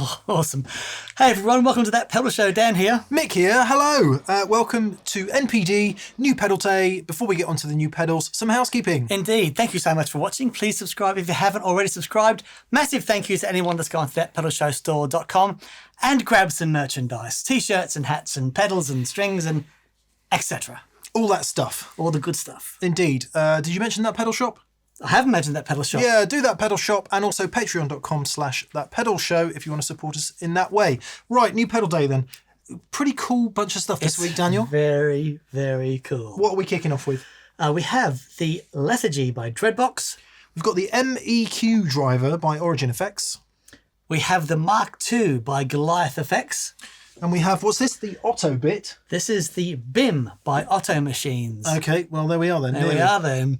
Oh, awesome. Hey everyone, welcome to That Pedal Show. Dan here. Mick here, hello. Welcome to NPD, New Pedal Day. Before we get onto the new pedals, some housekeeping. Indeed. Thank you so much for watching. Please subscribe if you haven't already subscribed. Massive thank you to anyone that's gone to thatpedalshowstore.com and grab some merchandise. T-shirts and hats and pedals and strings and etc. All that stuff. All the good stuff. Indeed. Did you mention that pedal shop? I haven't mentioned That Pedal Shop. Yeah, do that pedal shop, and also patreon.com/thatpedalshow if you want to support us in that way. Right, new pedal day then. Pretty cool bunch of stuff this week, Daniel. Very, very cool. What are we kicking off with? We have the Lethargy by Dreadbox. We've got the MEQ driver by Origin FX. We have the Mark II by Goliath FX. And we have, what's this? The Oto bit. This is the BIM by Oto Machines. Okay, well, there we are then. There we are then.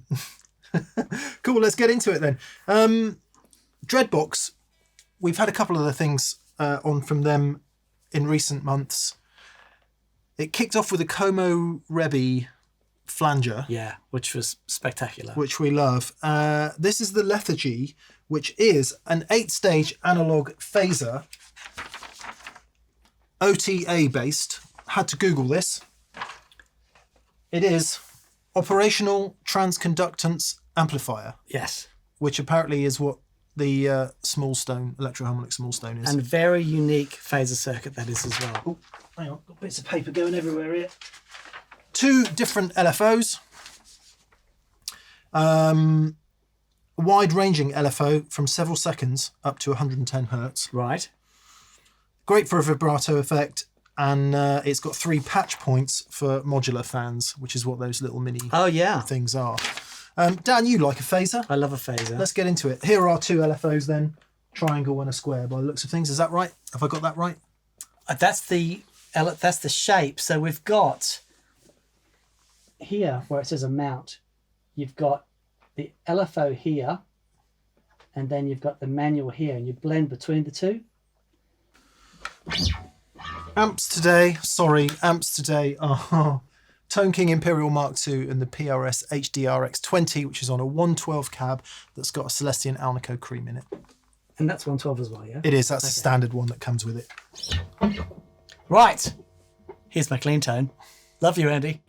Cool, let's get into it then. Dreadbox, we've had a couple of the things on from them in recent months. It kicked off with a Como Rebby flanger. Yeah, which was spectacular. Which we love. This is the Lethargy, which is an 8-stage analog phaser, OTA based. Had to Google this. It is operational transconductance amplifier. Yes. Which apparently is what the small stone, electroharmonic small stone is. And very unique phaser circuit that is as well. Oh, hang on, got bits of paper going everywhere here. 2 different LFOs. Wide-ranging LFO from several seconds up to 110 hertz. Right. Great for a vibrato effect. And it's got 3 patch points for modular fans, which is what those little mini things are. Dan, you like a phaser? I love a phaser. Let's get into it. Here are 2 LFOs then, triangle and a square by the looks of things. Is that right? Have I got that right? That's the shape. So we've got here where it says a mount, you've got the LFO here, and then you've got the manual here, and you blend between the two. Amps today. Oh, Tone King Imperial Mark II and the PRS HDRX 20, which is on a 112 cab that's got a Celestion Alnico cream in it. And that's 112 as well, yeah? It is. That's the standard one that comes with it. Right. Here's my clean tone. Love you, Andy.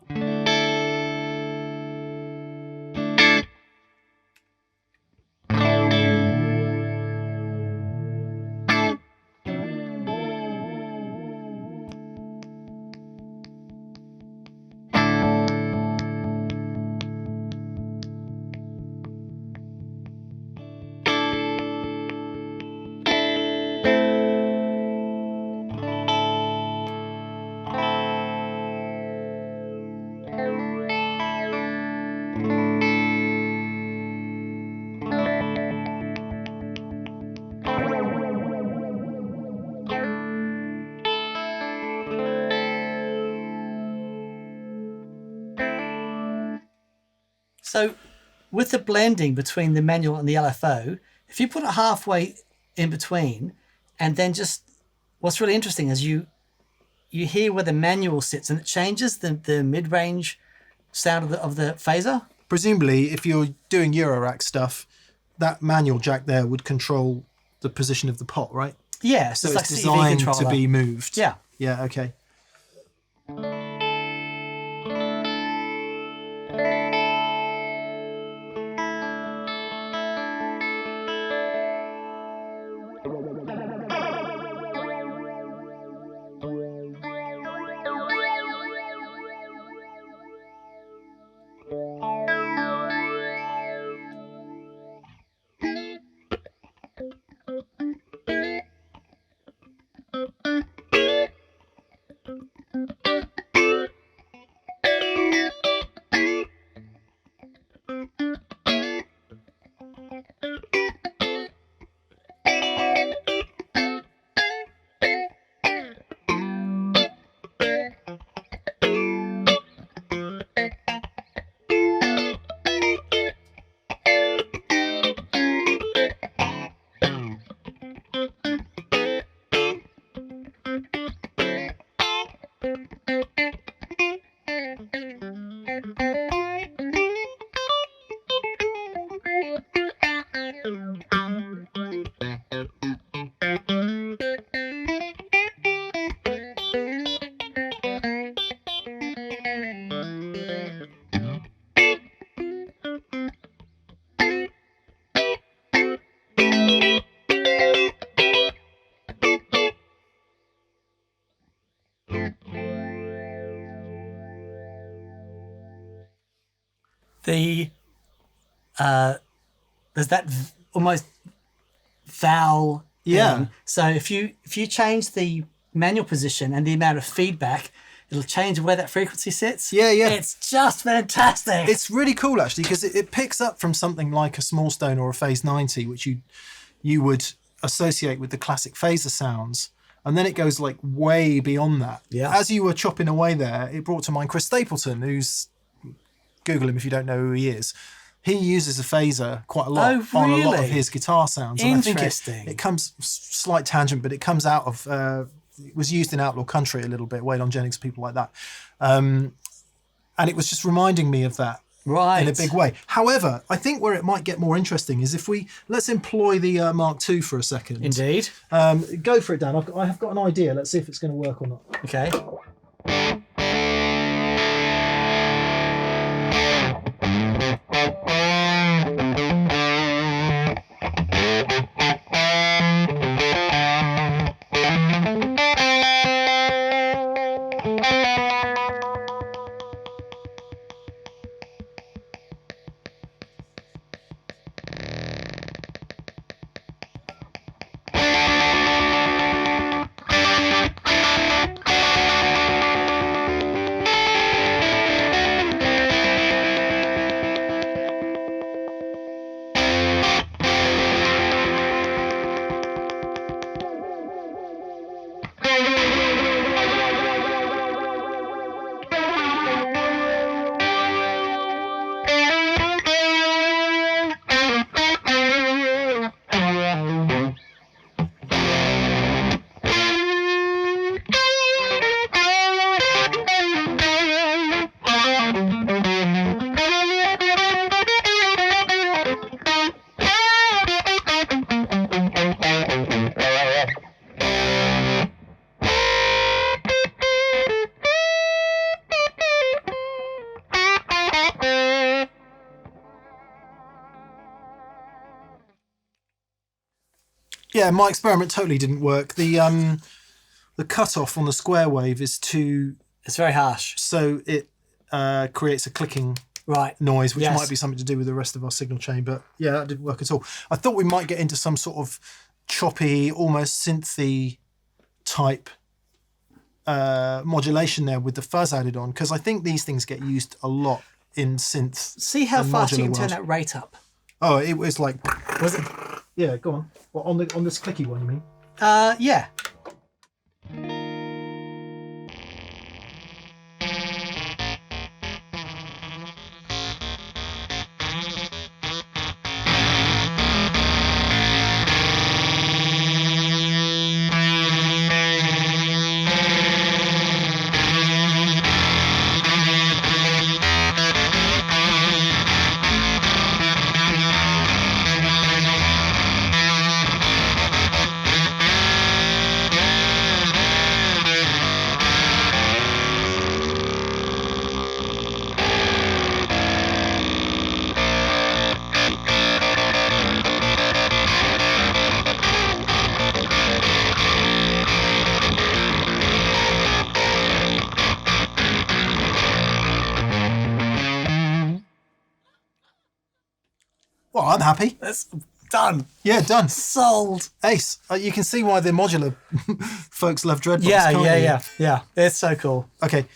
So with the blending between the manual and the LFO, if you put it halfway in between, and then just, what's really interesting is you hear where the manual sits and it changes the mid-range sound of the phaser. Presumably, if you're doing Eurorack stuff, that manual jack there would control the position of the pot, right? Yeah, so it's it's like designed CV to controller. be moved. Yeah. Yeah, okay. the there's that almost vowel. Yeah. So if you change the manual position and the amount of feedback, it'll change where that frequency sits. Yeah. It's just fantastic. It's really cool, actually, because it picks up from something like a small stone or a phase 90, which you would associate with the classic phaser sounds. And then it goes like way beyond that. Yeah. As you were chopping away there, it brought to mind Chris Stapleton, who's, Google him if you don't know who he is. He uses a phaser quite a lot on a lot of his guitar sounds. And Interesting. I think it comes, slight tangent, but it comes out of, it was used in Outlaw Country a little bit, Waylon Jennings, people like that. And it was just reminding me of that. Right. In a big way. However, I think where it might get more interesting is if let's employ the Mark II for a second. Indeed. Go for it, Dan. I have got an idea. Let's see if it's going to work or not. Okay. Yeah, my experiment totally didn't work. The cutoff on the square wave is too... It's very harsh. So it creates a clicking noise, which might be something to do with the rest of our signal chain. But yeah, that didn't work at all. I thought we might get into some sort of choppy, almost synthy type modulation there with the fuzz added on, because I think these things get used a lot in synth. See how fast you can turn that rate up. Oh, it was like... Was it? Yeah, go on. Well, on this clicky one, you mean? Yeah. Well, I'm happy. That's done. Yeah, done. Sold. Ace. You can see why the modular folks love Dreadbox. Yeah. It's so cool. Okay,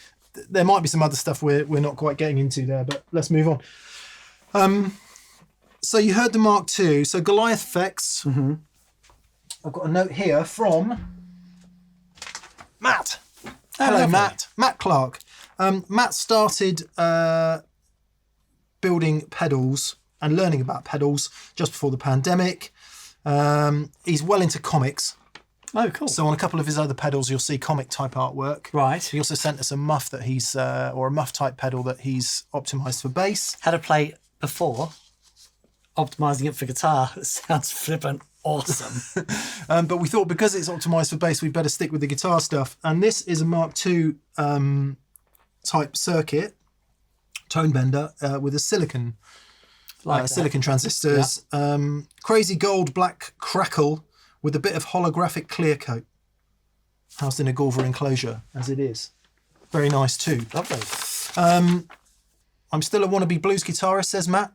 there might be some other stuff we're not quite getting into there, but let's move on. So you heard the Mark II. So Goliath FX. Mm-hmm. I've got a note here from Matt. Hello, lovely. Matt. Matt Clark. Matt started building pedals and learning about pedals just before the pandemic. He's well into comics. Oh, cool. So on a couple of his other pedals, you'll see comic type artwork. Right. He also sent us a muff that he's, or a muff type pedal that he's optimized for bass. Had to play before, optimizing it for guitar. It sounds flippant awesome. But we thought because it's optimized for bass, we'd better stick with the guitar stuff. And this is a Mark II type circuit, tone bender, with a silicon transistors. Yeah. Crazy gold black crackle with a bit of holographic clear coat. Housed in a Gulver enclosure, as it is. Very nice too. Lovely. I'm still a wannabe blues guitarist, says Matt,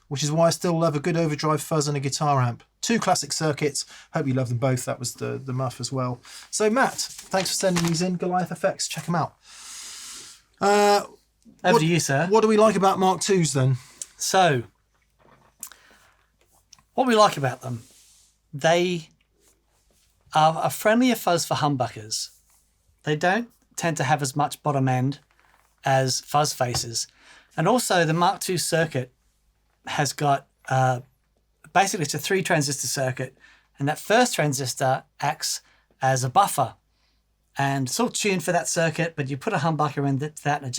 which is why I still love a good overdrive fuzz and a guitar amp. 2 classic circuits. Hope you love them both. That was the muff as well. So Matt, thanks for sending these in. Goliath FX, check them out. Over to you, sir. What do we like about Mark IIs then? So, what we like about them, they are a friendlier fuzz for humbuckers. They don't tend to have as much bottom end as fuzz faces. And also the Mark II circuit has got, basically it's a 3 transistor circuit, and that first transistor acts as a buffer. And it's all tuned for that circuit, but you put a humbucker in that and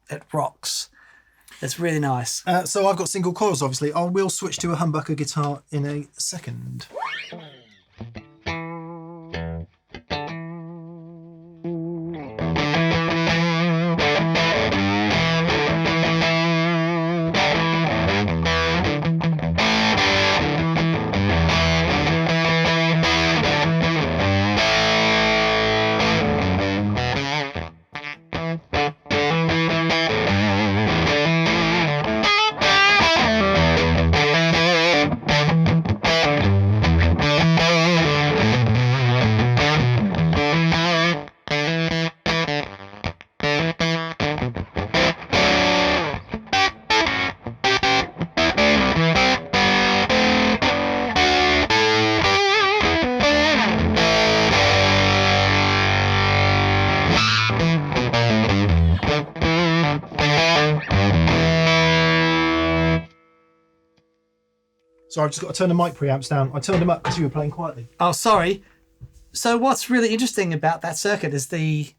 it rocks. It's really nice. So I've got single coils, obviously. I will switch to a humbucker guitar in a second. Sorry, I've just got to turn the mic preamps down. I turned them up because you were playing quietly. Oh, sorry. So what's really interesting about that circuit is the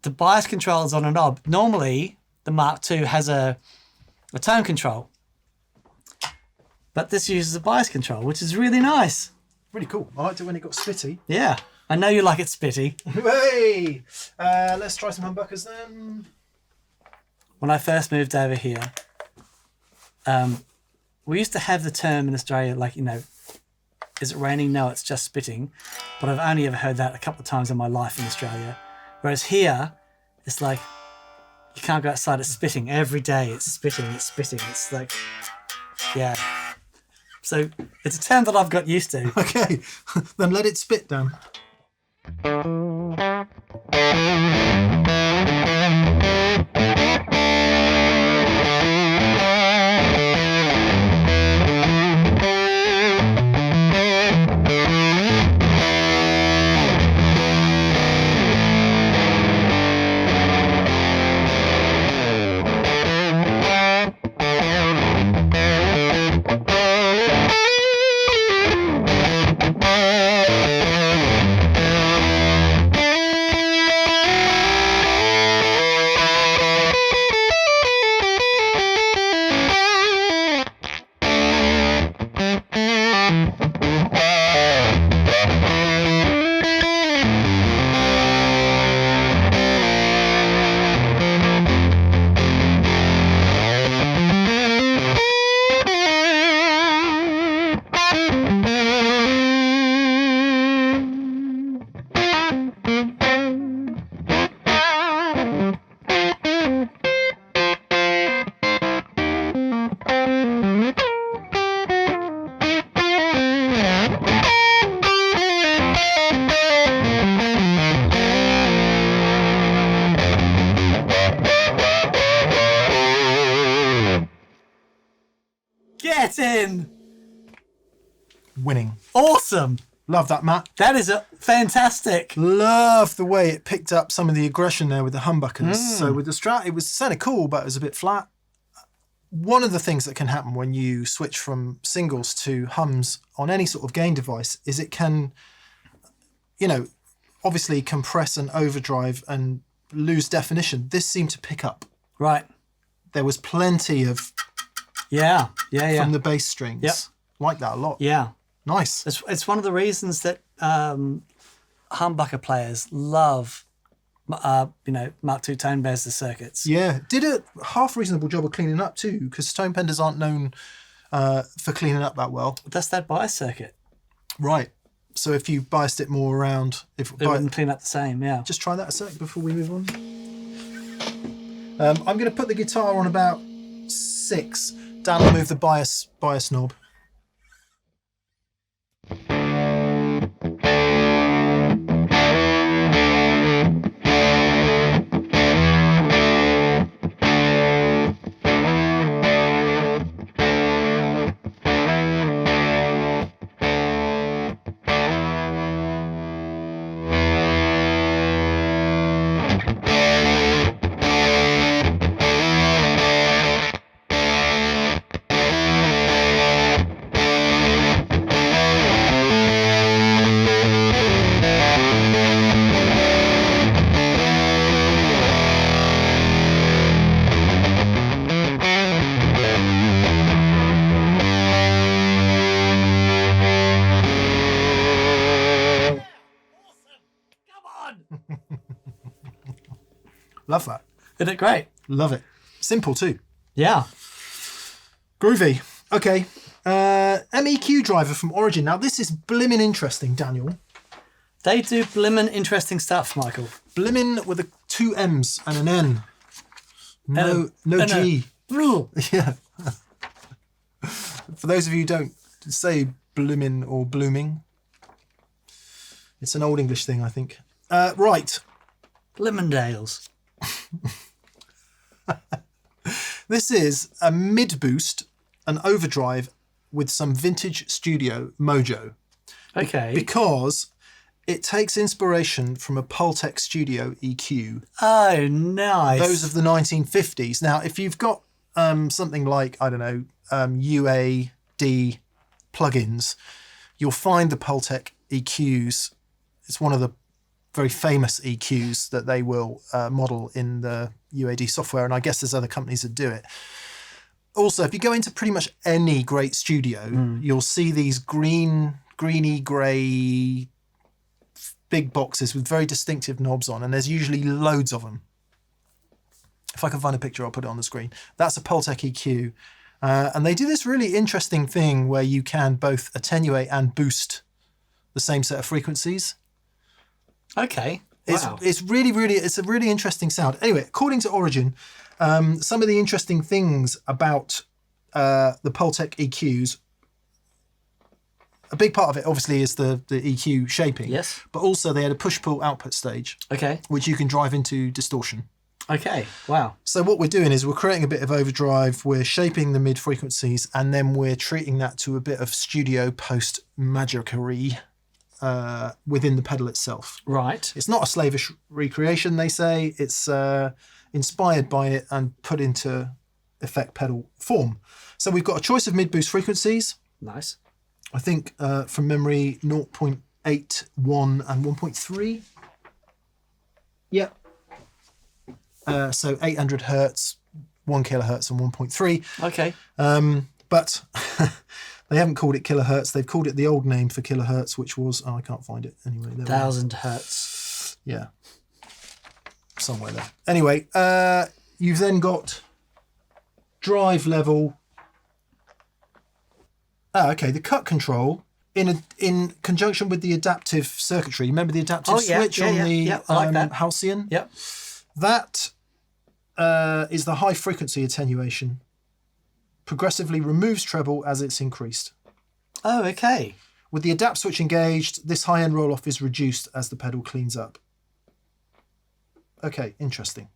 bias controls on a knob. Normally, the Mark II has a tone control, but this uses a bias control, which is really nice. Really cool. I liked it when it got spitty. Yeah, I know you like it spitty. Hey! Let's try some humbuckers then. When I first moved over here, we used to have the term in Australia, like, is it raining? No, it's just spitting. But I've only ever heard that a couple of times in my life in Australia. Whereas here, it's like, you can't go outside, it's spitting. Every day it's spitting, it's spitting. It's like, yeah. So it's a term that I've got used to. Okay, then let it spit, Dan. Get in! Winning. Awesome! Love that, Matt. That is fantastic. Love the way it picked up some of the aggression there with the humbuckers. So with the Strat, it was sounded cool, but it was a bit flat. One of the things that can happen when you switch from singles to hums on any sort of gain device is it can, obviously compress and overdrive and lose definition. This seemed to pick up. Right. There was plenty of from the bass strings. Yep. Like that a lot. Yeah. Nice. It's one of the reasons that humbucker players love, Mark II tone bends the circuits. Yeah. Did a half reasonable job of cleaning up too, because tone benders aren't known for cleaning up that well. That's that bias circuit. Right. So if you biased it more around... It wouldn't clean up the same, yeah. Just try that a sec before we move on. I'm going to put the guitar on about 6. Dan will move the bias knob. Love that. Isn't it great? Love it. Simple too. Yeah. Groovy. Okay. MEQ driver from Origin. Now this is blimmin' interesting, Daniel. They do blimmin' interesting stuff, Michael. Blimmin' with 2 M's and an N. No G. Yeah. For those of you who don't say blimmin' or blooming, it's an old English thing, I think. Right. Blimmendales. This is a mid-boost, an overdrive with some vintage studio mojo. Okay. Because it takes inspiration from a Pultec Studio EQ. Oh, nice. Those of the 1950s. Now, if you've got something like, I don't know, UAD plugins, you'll find the Pultec EQs. It's one of the very famous EQs that they will model in the UAD software, and I guess there's other companies that do it. Also, if you go into pretty much any great studio, you'll see these greeny grey big boxes with very distinctive knobs on, and there's usually loads of them. If I can find a picture, I'll put it on the screen. That's a Pultec EQ. And they do this really interesting thing where you can both attenuate and boost the same set of frequencies. Okay. Wow. It's a really interesting sound. Anyway, according to Origin, some of the interesting things about the Pultec EQs, a big part of it obviously is the EQ shaping. Yes. But also they had a push-pull output stage. Okay. Which you can drive into distortion. Okay. Wow. So what we're doing is we're creating a bit of overdrive, we're shaping the mid frequencies, and then we're treating that to a bit of studio post magicery within the pedal itself. Right. It's not a slavish recreation, they say. It's inspired by it and put into effect pedal form. So we've got a choice of mid-boost frequencies. Nice. I think from memory 0.81 and 1.3. Yep. So 800 hertz, 1 kilohertz and 1.3. Okay. But they haven't called it kilohertz. They've called it the old name for kilohertz, which was, I can't find it anyway. 1000 hertz. Yeah. Somewhere there. Anyway, you've then got drive level. Okay, the cut control in conjunction with the adaptive circuitry. Remember the adaptive switch on the I like that. Halcyon? Yep. That is the high frequency attenuation. Progressively removes treble as it's increased. Oh, okay. With the adapt switch engaged, this high-end roll-off is reduced as the pedal cleans up. Okay, interesting.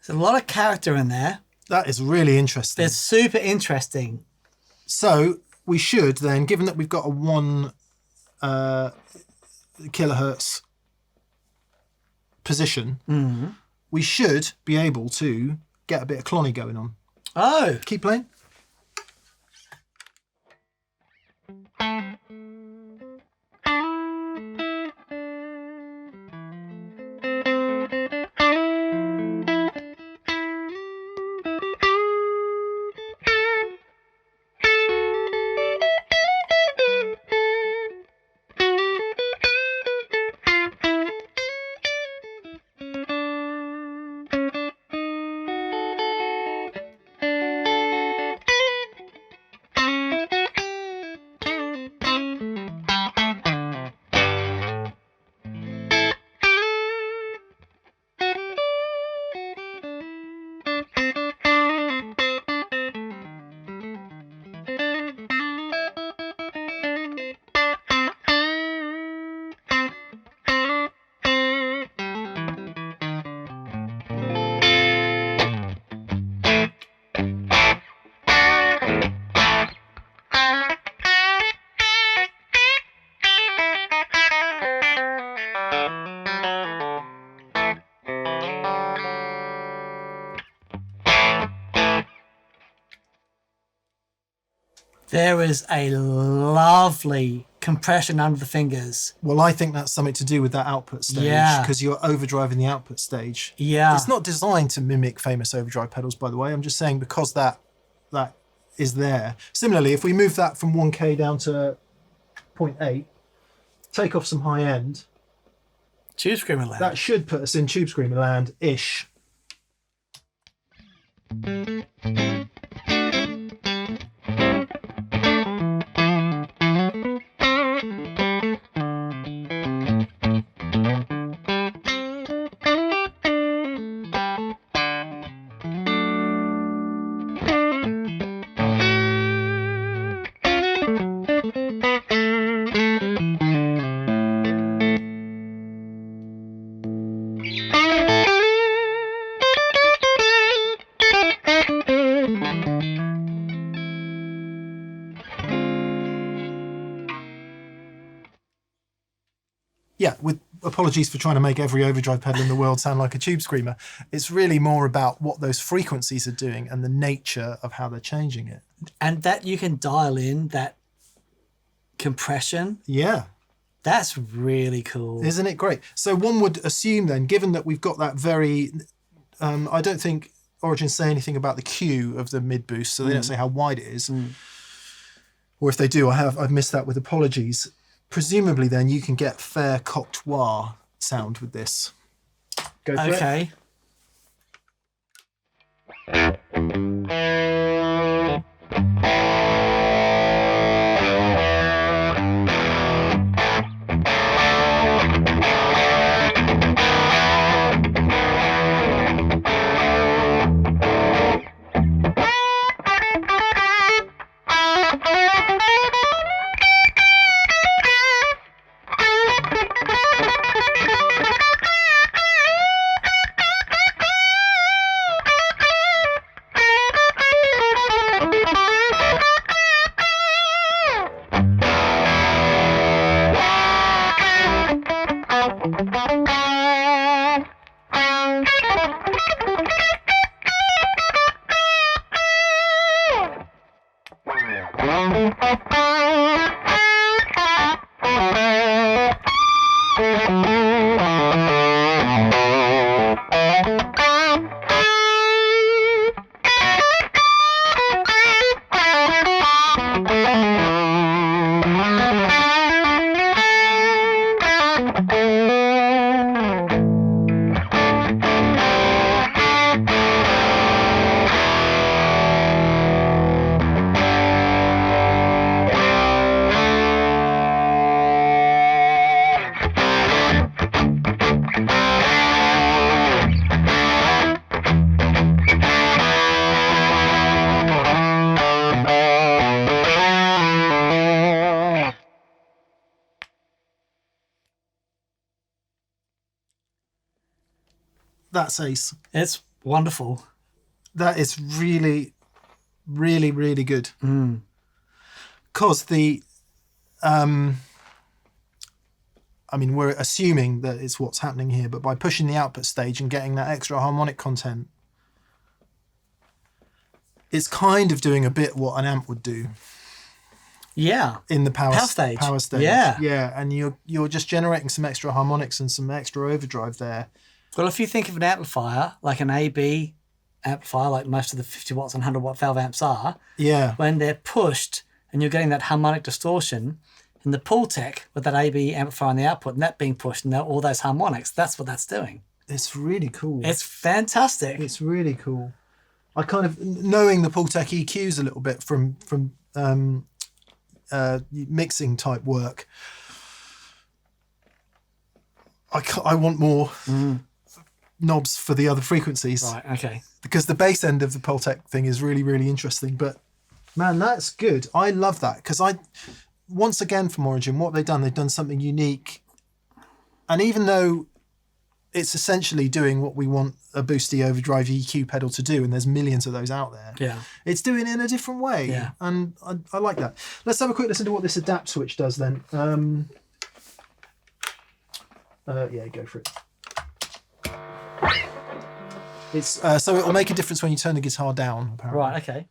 There's a lot of character in there. That is really interesting. It's super interesting. So we should then, given that we've got a 1 kilohertz position, we should be able to get a bit of clonny going on. Oh. Keep playing. There is a lovely compression under the fingers. Well, I think that's something to do with that output stage, because you're overdriving the output stage. Yeah. It's not designed to mimic famous overdrive pedals, by the way. I'm just saying because that is there. Similarly, if we move that from 1K down to 0.8, take off some high end. Tube Screamer land. That should put us in Tube Screamer land-ish. Yeah, with apologies for trying to make every overdrive pedal in the world sound like a Tube Screamer. It's really more about what those frequencies are doing and the nature of how they're changing it. And that you can dial in that compression. Yeah. That's really cool. Isn't it great? So one would assume then, given that we've got that very... I don't think Origin say anything about the Q of the mid-boost, so they don't say how wide it is. Or if they do, I've missed that with apologies. Presumably then you can get fair coctoire sound with this. Go for it. That's ace. It's Wonderful. That is really, really, really good. Because I mean, we're assuming that it's what's happening here, but by pushing the output stage and getting that extra harmonic content, it's kind of doing a bit what an amp would do. Yeah. In the power stage. Yeah. Yeah, and you're just generating some extra harmonics and some extra overdrive there. Well, if you think of an amplifier, like an AB amplifier, like most of the 50 watts and 100 watt valve amps are, when they're pushed and you're getting that harmonic distortion, in the pull tech with that AB amplifier on the output and that being pushed and all those harmonics, that's what that's doing. It's really cool. It's fantastic. It's really cool. I kind of, knowing the pull tech EQs a little bit from mixing type work, I want more knobs for the other frequencies. Right, okay. Because the bass end of the pull tech thing is really, really interesting. But man, that's good. I love that because once again, from Origin, what they've done something unique. And even though it's essentially doing what we want a boosty overdrive EQ pedal to do, and there's millions of those out there, it's doing it in a different way. Yeah. And I like that. Let's have a quick listen to what this adapt switch does then. Yeah, go for it. It's so it'll make a difference when you turn the guitar down, apparently. Right, okay.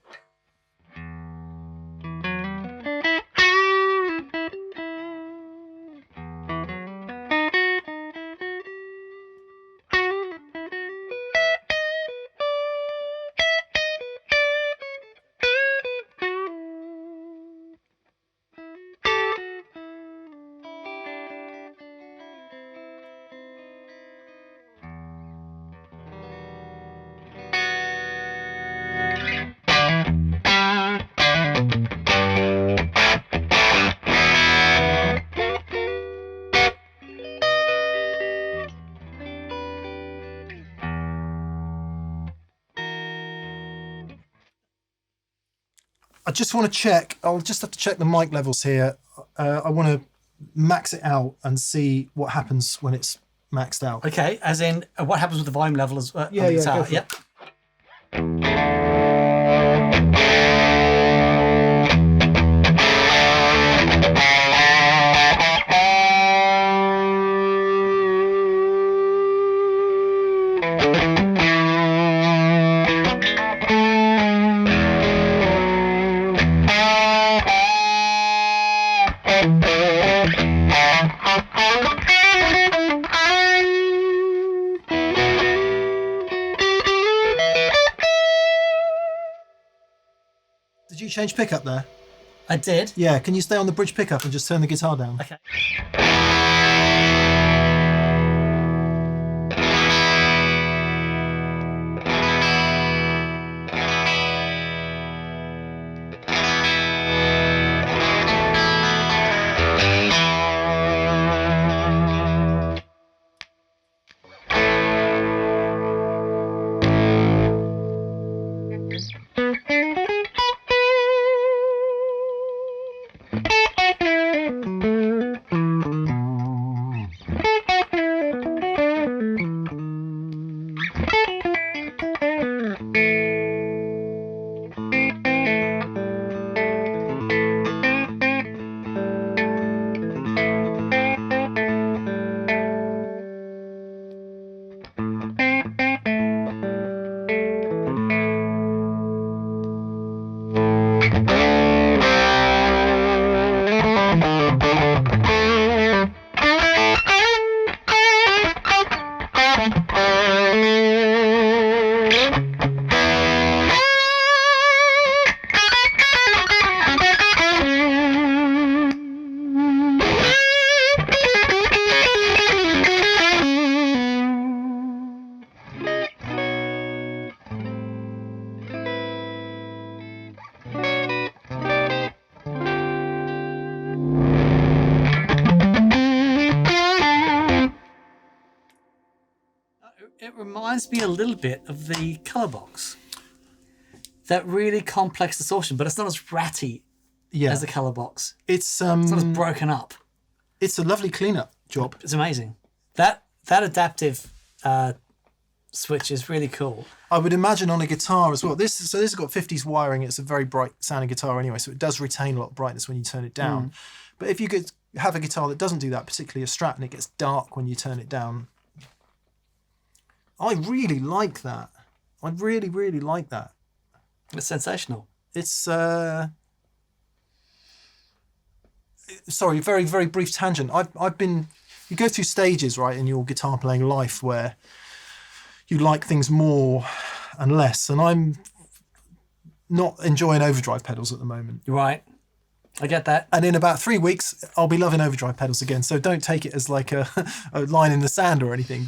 I just want to check. I'll just have to check the mic levels here. I want to max it out and see what happens when it's maxed out. Okay, as in what happens with the volume level as on the Yeah, guitar. go for Yep. Did you change pickup there? I did. Yeah, can you stay on the bridge pickup and just turn the guitar down? Okay. It reminds me a little bit of the color box. That really complex distortion, but it's not as ratty as the color box. It's not as broken up. It's a lovely cleanup job. It's amazing. That adaptive which is really cool. I would imagine on a guitar as well. This has got 50s wiring. It's a very bright sounding guitar anyway, so it does retain a lot of brightness when you turn it down. But if you could have a guitar that doesn't do that, particularly a Strat, and it gets dark when you turn it down, I really like that. I really, really like that. It's sensational. It's sorry, very, very brief tangent. I've been, you go through stages, right, in your guitar playing life where you like things more and less, and I'm not enjoying overdrive pedals at the moment. Right. I get that. And in about 3 weeks, I'll be loving overdrive pedals again. So don't take it as like a line in the sand or anything.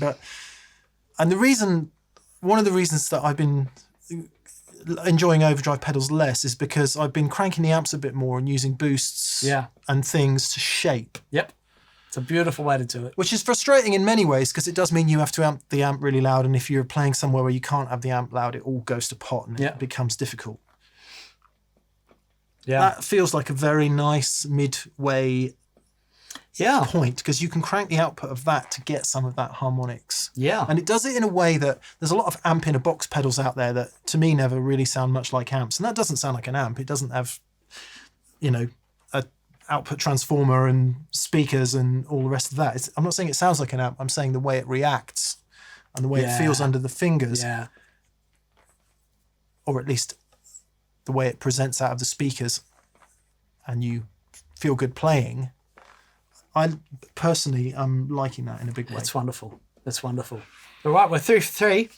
And one of the reasons that I've been enjoying overdrive pedals less is because I've been cranking the amps a bit more and using boosts and things to shape. Yep. It's a beautiful way to do it. Which is frustrating in many ways because it does mean you have to amp the amp really loud. And if you're playing somewhere where you can't have the amp loud, it all goes to pot and it becomes difficult. Yeah. That feels like a very nice midway point because you can crank the output of that to get some of that harmonics. Yeah. And it does it in a way that there's a lot of amp in a box pedals out there that to me never really sound much like amps. And that doesn't sound like an amp. It doesn't have, a output transformer and speakers and all the rest of that. I'm not saying it sounds like an amp. I'm saying the way it reacts and the way it feels under the fingers. Yeah. Or at least the way it presents out of the speakers and you feel good playing. I personally am liking that in a big way. It's wonderful. It's wonderful. All right, we're through 3.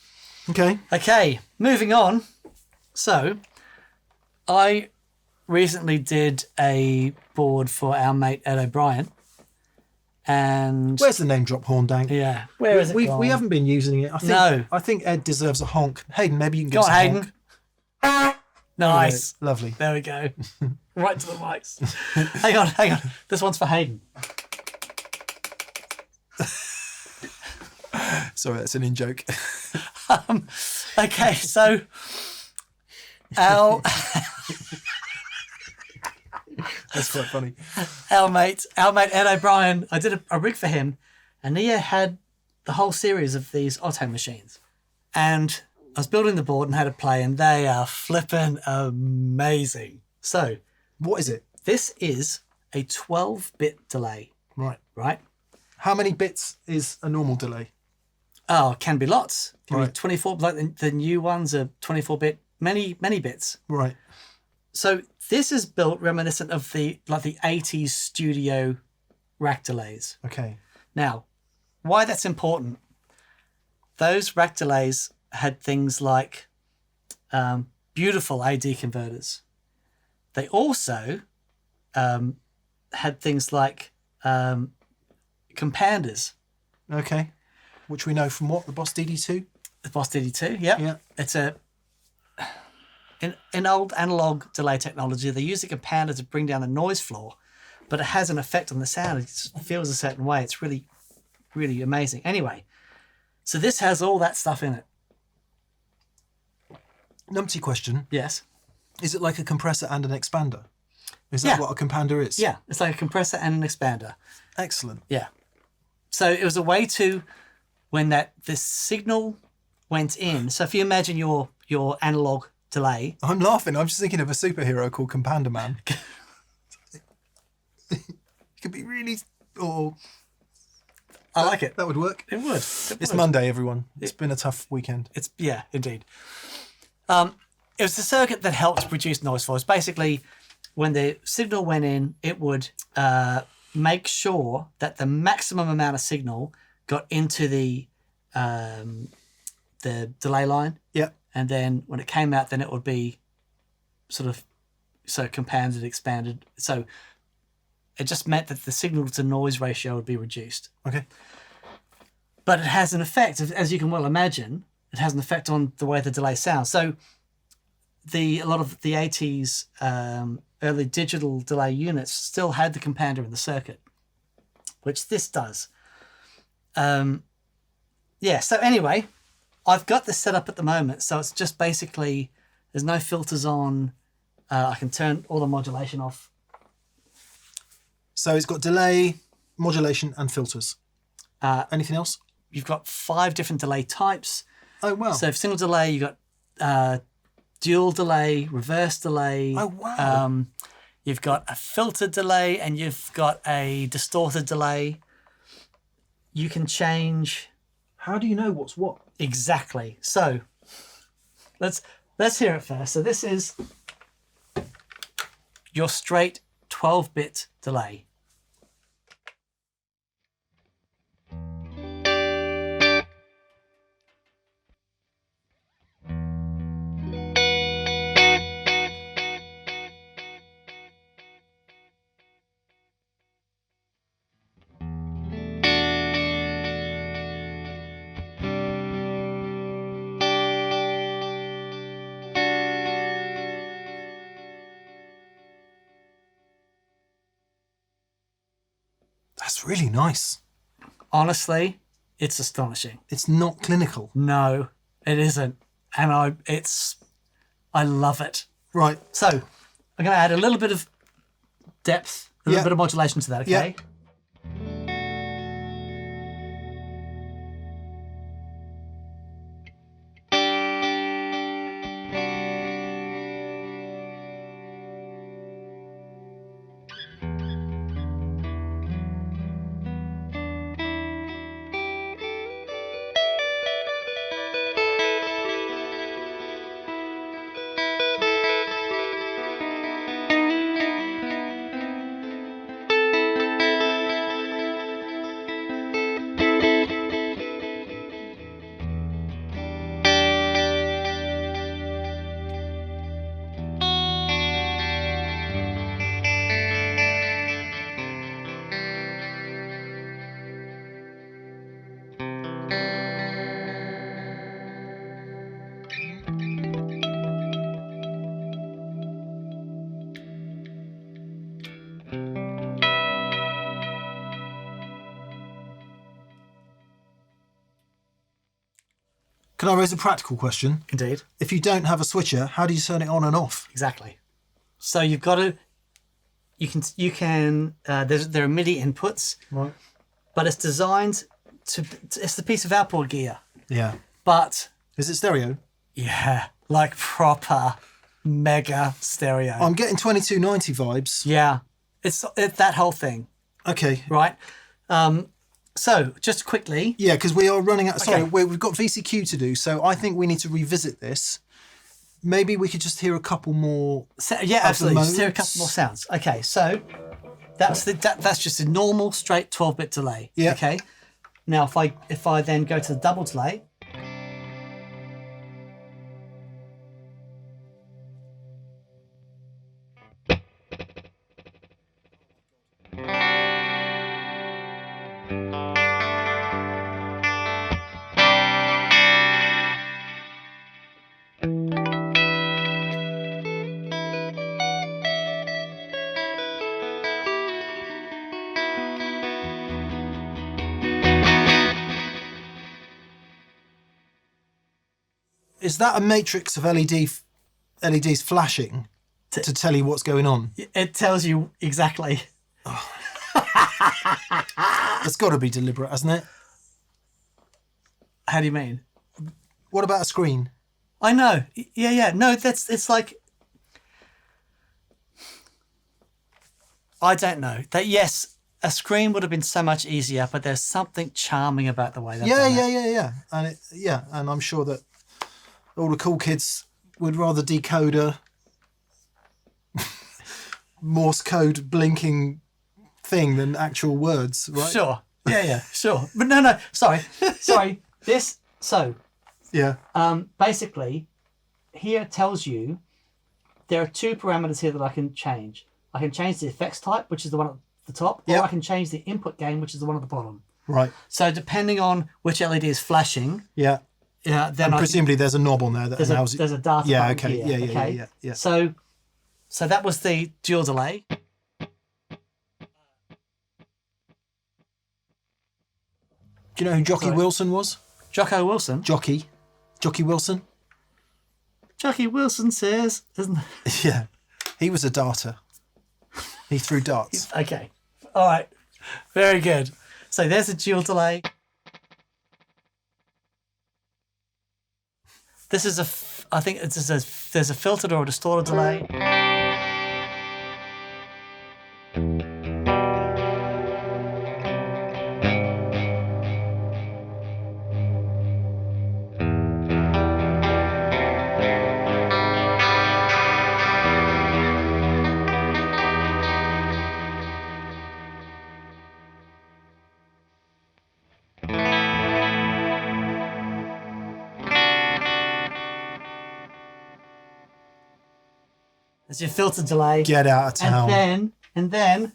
Okay, moving on. So I recently did a board for our mate Ed O'Brien. And where's the name drop horn, Dank? Yeah. Where is it gone? We haven't been using it. I think Ed deserves a honk. Hayden, maybe you can give us a Hayden. honk. Nice. Yeah, lovely. There we go. Right to the mics. Hang on. This one's for Hayden. Sorry, that's an in-joke. Okay, so our... That's quite funny. Our mate Ed O'Brien, I did a rig for him, and he had the whole series of these Oto machines. And I was building the board and had a play, and they are flipping amazing. So, what is it? This is a 12-bit delay. Right? How many bits is a normal delay? Oh, it can be lots. It can be 24, like the new ones are 24-bit, many bits. Right. So this is built reminiscent of the 80s studio rack delays. Okay. Now, why that's important? Those rack delays had things like beautiful AD converters. They also had things like companders. Okay. Which we know from what? The Boss DD2? The Boss DD2, yep. Yeah. It's in old analog delay technology, they use a compander to bring down the noise floor, but it has an effect on the sound. It feels a certain way. It's really, really amazing. Anyway, so this has all that stuff in it. Numpty question. Yes. Is it like a compressor and an expander? Is that what a compander is? Yeah, it's like a compressor and an expander. Excellent. Yeah. So it was a way to, when the signal went in, so if you imagine your analog delay. I'm laughing. I'm just thinking of a superhero called Compander Man. It could be really... I like it. That would work. It would. It's Monday, everyone. It's been a tough weekend. Yeah, indeed. It was the circuit that helped reduce noise floors. Basically, when the signal went in, it would make sure that the maximum amount of signal got into the delay line. Yeah. And then when it came out, then it would be sort of companded, expanded. So it just meant that the signal to noise ratio would be reduced. Okay. But it has an effect, as you can well imagine, it has an effect on the way the delay sounds. So a lot of the 80s early digital delay units still had the compander in the circuit, which this does. So anyway, I've got this set up at the moment, so it's just basically, there's no filters on. I can turn all the modulation off. So it's got delay, modulation, and filters. Anything else? You've got 5 different delay types. Oh, wow. So for single delay, you got dual delay, reverse delay. Oh, wow. You've got a filtered delay and you've got a distorted delay. You can change. How do you know what's what? Exactly. So let's hear it first. So this is your straight 12-bit delay. That's really nice. Honestly, it's astonishing. It's not clinical. No, it isn't. And I love it. Right. So I'm going to add a little bit of depth, a little bit of modulation to that, okay? Yeah. Can I raise a practical question? Indeed. If you don't have a switcher, how do you turn it on and off? Exactly. So you've got to, there are MIDI inputs, Right. but it's designed it's the piece of outboard gear. Yeah. But Is it stereo? yeah, like proper mega stereo. I'm getting 2290 vibes. Yeah, it's that whole thing, Okay. right? So just quickly. Yeah, because we are running out. Sorry, Okay. we've got VCQ to do, so I think we need to revisit this. Maybe we could just hear a couple more. Yeah, absolutely. Just hear a couple more sounds. Okay, so that's just a normal straight 12-bit delay. Yeah. Okay. Now if I then go to the double delay. Is that a matrix of LEDs flashing to tell you what's going on? It tells you exactly. It's got to be deliberate, hasn't it? How do you mean? What about a screen? I know. Yeah. No, it's like, I don't know. That yes, a screen would have been so much easier, but there's something charming about the way that. Yeah. And I'm sure that all the cool kids would rather decode a Morse code blinking thing than actual words, right? Sure. Yeah, sure. But no, sorry. Yeah. Basically, here it tells you there are two parameters here that I can change. I can change the effects type, which is the one at the top, or I can change the input gain, which is the one at the bottom. Right. So depending on which LED is flashing, Yeah. then presumably there's a knob on there that allows it. There's a data Yeah. button Okay. here, Yeah. So that was the dual delay. Do you know who Jockey Wilson was? Jocko Wilson. Jockey Wilson. Jockey Wilson says, isn't it? Yeah. He was a darter. He threw darts. Okay. All right. Very good. So there's a dual delay. This is I think there's a filtered or a distorted delay. There's your filter delay. Get out of town. And then.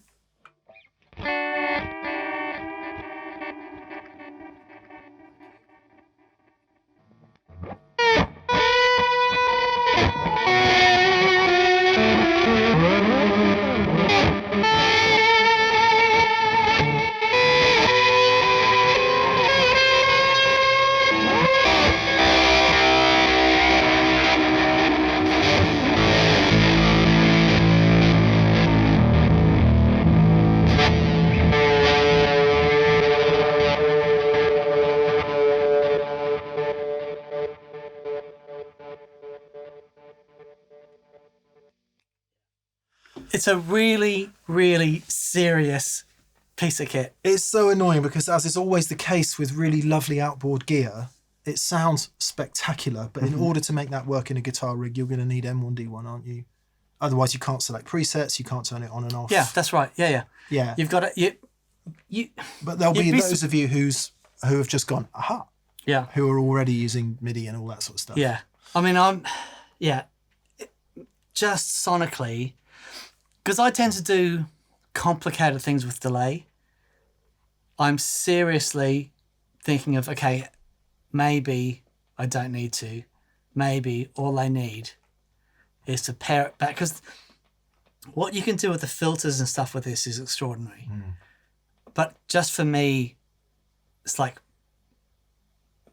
It's a really, really serious piece of kit. It's so annoying because, as is always the case with really lovely outboard gear, it sounds spectacular, but in order to make that work in a guitar rig, you're going to need M1D1, aren't you? Otherwise, you can't select presets, you can't turn it on and off. Yeah, that's right. Yeah. You've got to... But there'll be those of you who have just gone, aha. Yeah. Who are already using MIDI and all that sort of stuff. Yeah. I mean, just sonically... Because I tend to do complicated things with delay, I'm seriously thinking of, okay, maybe I don't need to. Maybe all I need is to pare it back. Because what you can do with the filters and stuff with this is extraordinary. But just for me, it's like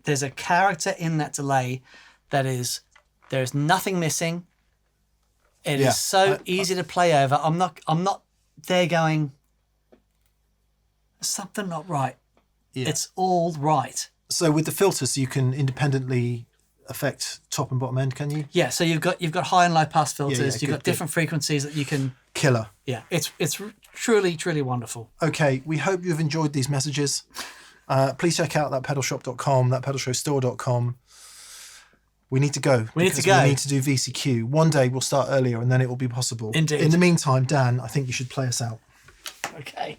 there's a character in that delay that is, there's nothing missing. It is so easy to play over. I'm not there going, there's something not right. Yeah. It's all right. So with the filters, you can independently affect top and bottom end, can you? Yeah. So you've got high and low pass filters. You've got different frequencies that you can. Killer. Yeah. It's truly, truly wonderful. Okay. We hope you've enjoyed these messages. Please check out thatpedalshop.com, thatpedalshowstore.com. We need to go. We need to do VCQ. One day we'll start earlier and then it will be possible. Indeed. In the meantime, Dan, I think you should play us out. Okay.